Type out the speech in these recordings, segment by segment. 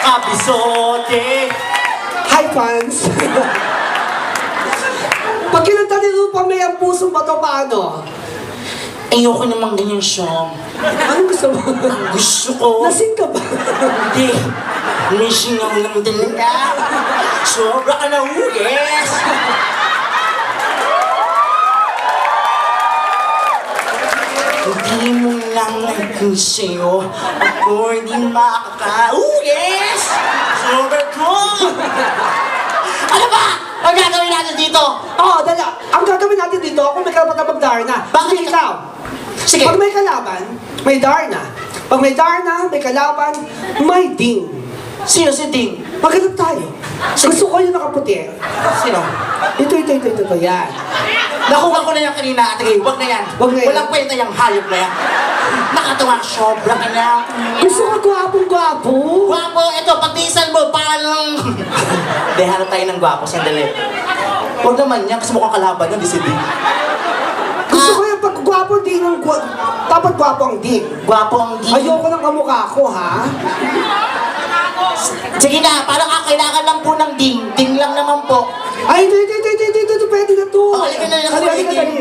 kabisote. Hi, fans! Pag kinanta ni Rupa May ang pusong bato, paano? Ayoko namang ganyan siya. Anong gusto mo? Gusto ko. Lasing ka ba? Hindi. Lasing ako ng talaga. Sobra ka na hugis. Hindi mo lang natin sa'yo. Ako hindi makakahugis. Sobra ko. Ano ba? Ang gagawin natin dito? Oo, dala. Ang gagawin natin dito, kung may kalaban na mag-Darna. Bakit ikaw? Sige. Pag may kalaban, may Darna. Pag may Darna, may kalaban, may Ding. Sino si Ding? Maghanap tayo. Gusto ko yung nakaputi. Sino? Ito, yan. Nakuha ko na yan kanina, Ate Gay. Huwag na yan. Huwag na yan. Walang kwenta yung hayop na yan. Nakatawa, sobra ka na. Gusto ko gwapong-gwapo. Gwapo, ito, pagtiisan mo, parang... Hindi, hanap tayo ng gwapo, sandali. Huwag naman yan, kasi mukhang kalaban yan, di si Ding. Gusto ko yung pag-gwapo, Ding ang dapat gwapo ang Ding. Gwapo ang Ding. Ayoko ng kamukha ko, ha? Sige na, parang kailangan lang po ng Ding. Ding lang naman po. Ay, ito, pwede na to. Oh, halika na, Halika, dali.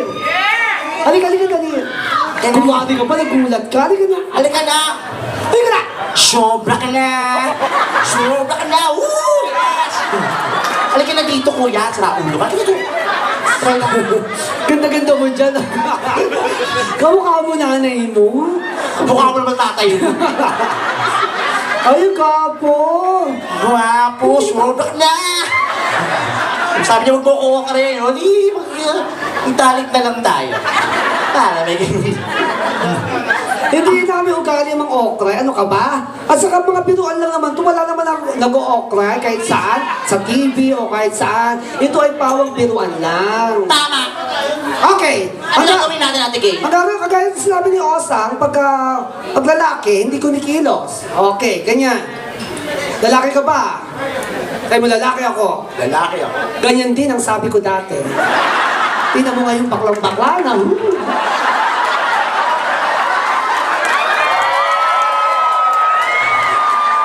Halika, dali. Kumwari ka pa, nagulat ka. Halika na. Halika na. Halika na. Sobra ka na. Sobra ka na. Woo! Yes! Halika na dito, kuya. Sara ulo ka. Dito. Try na. Ganda-ganda mo dyan. Kamukha mo nanay mo. Mukha mo naman tatay mo. Ay, kapo. Gwapo, sobra ka na. Sabi niya, magkukuha ka rin. O, di, magtalik na lang tayo. Para may ganyan. Hindi namin ugali ang mga okray. Ano ka ba? At saka mga biruan lang naman. Wala naman ang nag-o-okray kahit saan. Sa TV o kahit saan. Ito ay pawang biruan lang. Tama. Okay. Ano gagawin natin, Ate Gay? Ang gagawin, kagaya ng sinabi ni Osang, pag lalaki, hindi ko nikilos. Okay, ganyan. Lalaki ka ba? Kaya mo lalaki ako. Lalaki ako. Ganyan din ang sabi ko dati. Tingnan mo ngayon baklang-bakla na.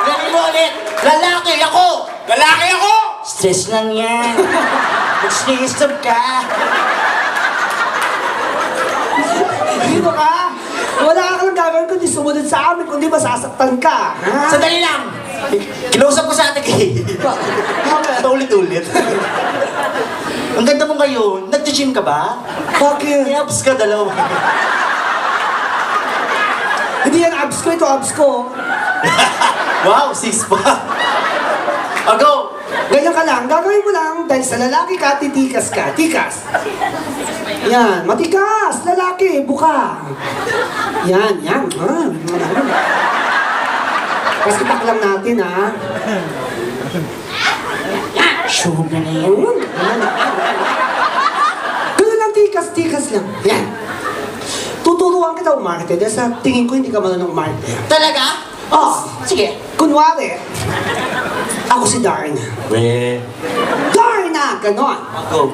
Galing mo ulit. Lalaki ako. Lalaki ako. Stress lang yan. Mag-stress ka. Dito ka? Wala ka lang gagawin kundi sumunod sa amin, kundi masasaktan ka. Ha? Sandali lang. Kilausap ko sa Ate Gay. Ulit-ulit. Ang ganda mo ngayon. Nag-gym ka ba? Bakit? May abs ka, dalawa. Hindi yan abs ko, ito abs ko. Wow, 6 pa. O, go. Ganyan ka lang, gagawin mo lang dahil sa lalaki ka, titikas ka. Tikas. Yan, matikas, lalaki, buka. Yan. Paskipak lang natin, ha? Sure na yan. Ganun lang, tikas lang. Yan. Tuturuan kita umarte dahil sa tingin ko hindi ka marunong umarte. Talaga? Oh, Sige. kunwari, ako si Darna. We. Darna! Ganon. Go.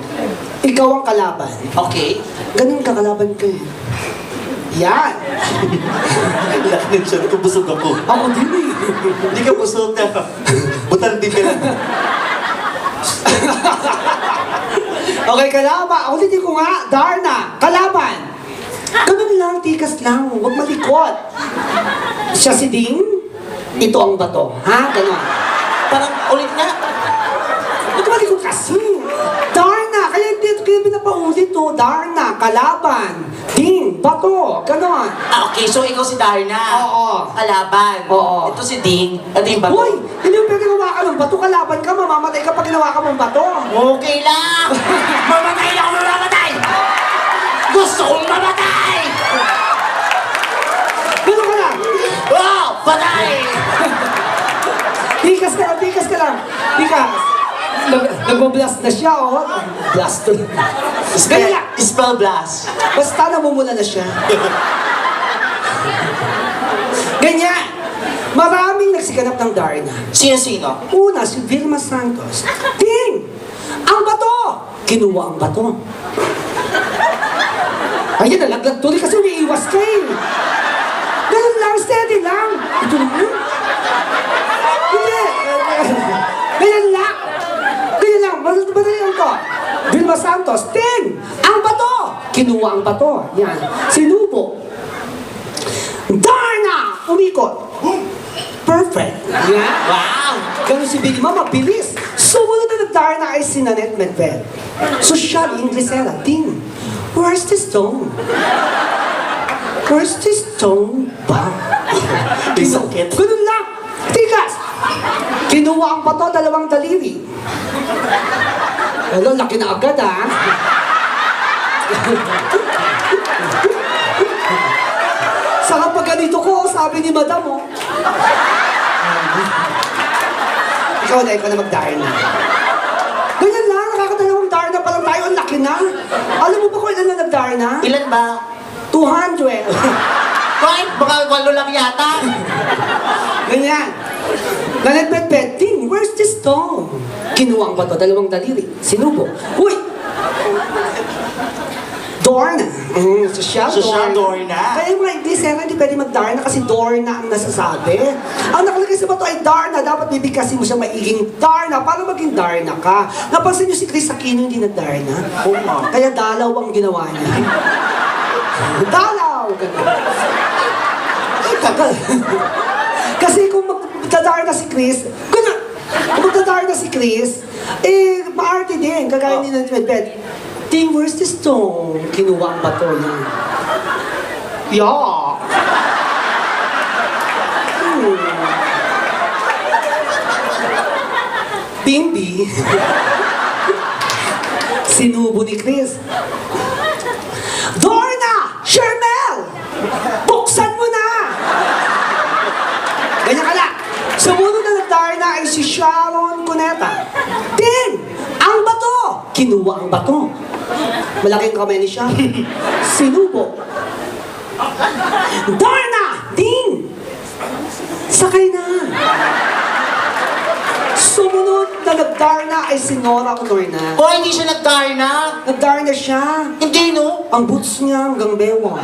Ikaw ang kalaban. Okay. Ganun ka, kalaban ka eh. Yan. Lakin siya, busog ako. Ako din eh. Hindi ka busog na. Butan din ka lang. Okay, kalaban. Ako din ko nga, Darna. Kalaban. Ganun lang, tikas lang. Huwag malikot. Siya si Ding, ito ang bato. Ha? Ganon. Parang ulit nga. Huwag malikot kasi. Darna. Kaya hindi kaya pinapaulit to. Darna. Kalaban. Ding. Bato. Ganon. Ah, okay. So, ikaw si Darna. Oo. Kalaban. Oo. Ito si Ding. Ito yung bato. Hoy! Hindi mo pwede hawakan ng bato. Kalaban ka. Mamamatay ka pag hinawakan mong bato. Okay lang. Mamatay ako, mamamatay. Gusto kong mamatay. Ganun ka lang. Wow! Patay! Tikas ka lang. Tikas. Nagbablast na siya, oh. Blast to. Ganun lang. Spell blast. Basta namumula na siya. Ganyan. Maraming nagsiganap ng Darna. Sino-sino? Una, si Vilma Santos. Ding! Ang bato! Kinuha ang bato. Ayan, nalaglag tuloy kasi umiiwas ka eh. Ganun lang, steady lang. Ito naman. Hindi. sapatos. Ting! Ang bato! Kinuha ang bato. Yan. Sinubo. Darna! Umikot. Perfect. Yan. Wow! Ganun si Big Mama, mabilis. Sumunod na Darna ay si Nanette Medved. Social Inglesera. Ting! Where's the stone? Where's the stone ba? Sakit. Ganun lang. Tigas! Kinuha ang bato, 2 daliri. Hello, laki na agad ha. Saka pag ganito ko, sabi ni Madam oh. Ikaw na mag-Darna. Ganyan lang, nakakadalawang Darna pa lang tayo, ang laki na. Alam mo ba kung ilan na nag-Darna? Ilan ba? 200. Kahit baka 8 lang yata. Ganyan. Nanagpet-pet, Ting, where's the stone? Kinuha ang bato, 2 daliri. Sinubo. Uy! Dorna. Social Social Dorna. Dorna. Kaya yung mga Inglesera, hindi pwede mag-Darna kasi Dorna ang nasasabi. Ang nakalagay sa bato ay Darna. Dapat bibigkasin mo siya maiging Darna para maging Darna ka. Napansin niyo si Chris Aquino hindi nag-Darna? Oo nga. Kaya dalaw ang ginawa niya. Dalaw! Ganun. Kasi kung magdadar na si Chris, ganun! Kung magdadar na si Chris, eh, maarte din, kagaya ni Medved. Ting, where's the stone? Kinuha ang bato niya. Yeah! Bimbi. Sinubo ni Chris. Dorna! Shermel! Buksan mo na! Ganyan ka lang. Sumunod na nag-Darna ay si Sharon Cuneta. Ting! Ang bato! Kinuha ang bato. Malaking kamay ni Sharon. Sinubo. Darna! Ting! Sakay na! Sumunod na nag-Darna ay si Nora Honorina. O, hindi siya nag-Darna. Nag-Darna siya. Hindi, no? Ang boots niya hanggang bewa.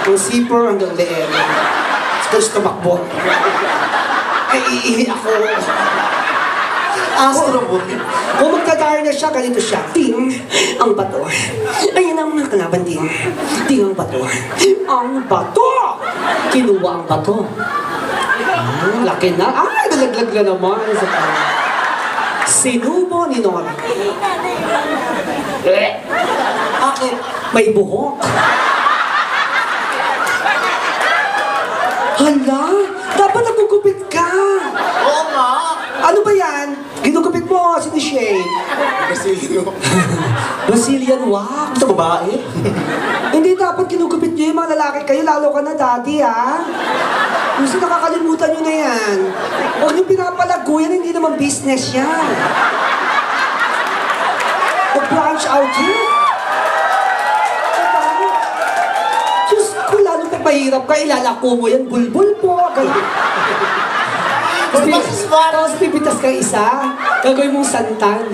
Ang zipper hanggang leeg. Tapos tumakbo. Ay, iihi ako. Astro Boy. Kung magdadar na siya, ganito siya. Ting, ang bato. Ayan ang mga kalaban, Ting. Ting, ang bato. Ang bato! Kinuha ang bato. Laki na. Ay, nalaglag na naman. Sinubo ni Nora. Bakit? May buhok. Hala, dapat nagugupit ka. Oo nga. Ano ba yan? Ginugupit mo, sinishade. Brazilian wax. Ito babae. Hindi dapat ginugupit nyo yung mga lalaki kayo, lalo ka na daddy, ha? Gusto nakakalimutan nyo na yan. Huwag nyo pinapalago yan, hindi naman business yan. Mag-branch out yun. Diyos ko, lalo pag mahirap ka, ilalako mo yan, bulbul po. Tapos pipitas ka isa, gagawin mong santan.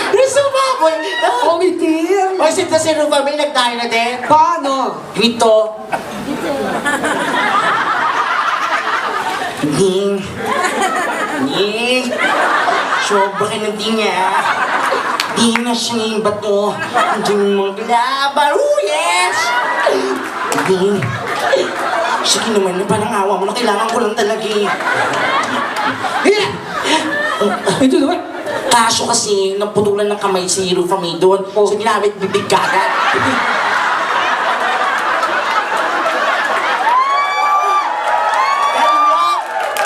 Gusto ba, boy? Umitim! O, si Rufa, may nag-Darna din. Paano? Dito. Ning. Ning. Sobra na din niya. Di na siya yung bato. Hindi mo kalaban. Oh, yes! Ning. Sige naman, parang awa mo na kailangan ko lang talaga eh. Ito naman. Kaso kasi, naputulan ng kamay si Rufa May doon. So, ginamit bibig kagat.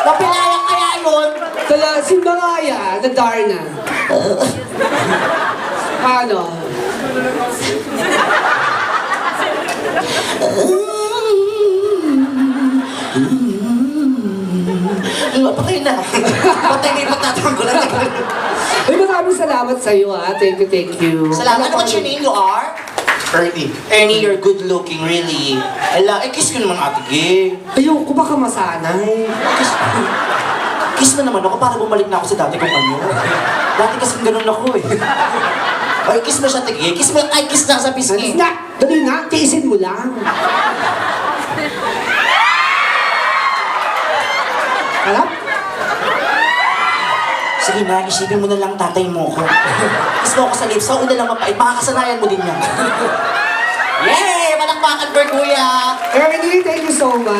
Napilaya kaya yun? Kaya si Maraya, na Darna. Paano? Patay na. Patay na yung patatang ko lang. Ay, maraming salamat sa iyo, ha. Thank you, thank you. Salamat. Ano, what's your name? You are? Ernie. Ernie, you're good looking, really. Kiss ko naman ate Gay. Ayoko, baka masanay. Kiss mo naman ako para bumalik na ako sa dati kong ano. Dati kasi ganun ako eh. Ay, kiss mo siya, Tige. Kiss mo, ay, kiss na sa pisngi. Alis na! Dali na, tiisin mo lang. Harap? Sige Sige na, isipin mo na lang tatay mo ko. Kiss mo ako sa lips, sa una lang mapait, makakasanayan mo din yan. Yay! Palakpakan for kuya! Ernie, thank you so much.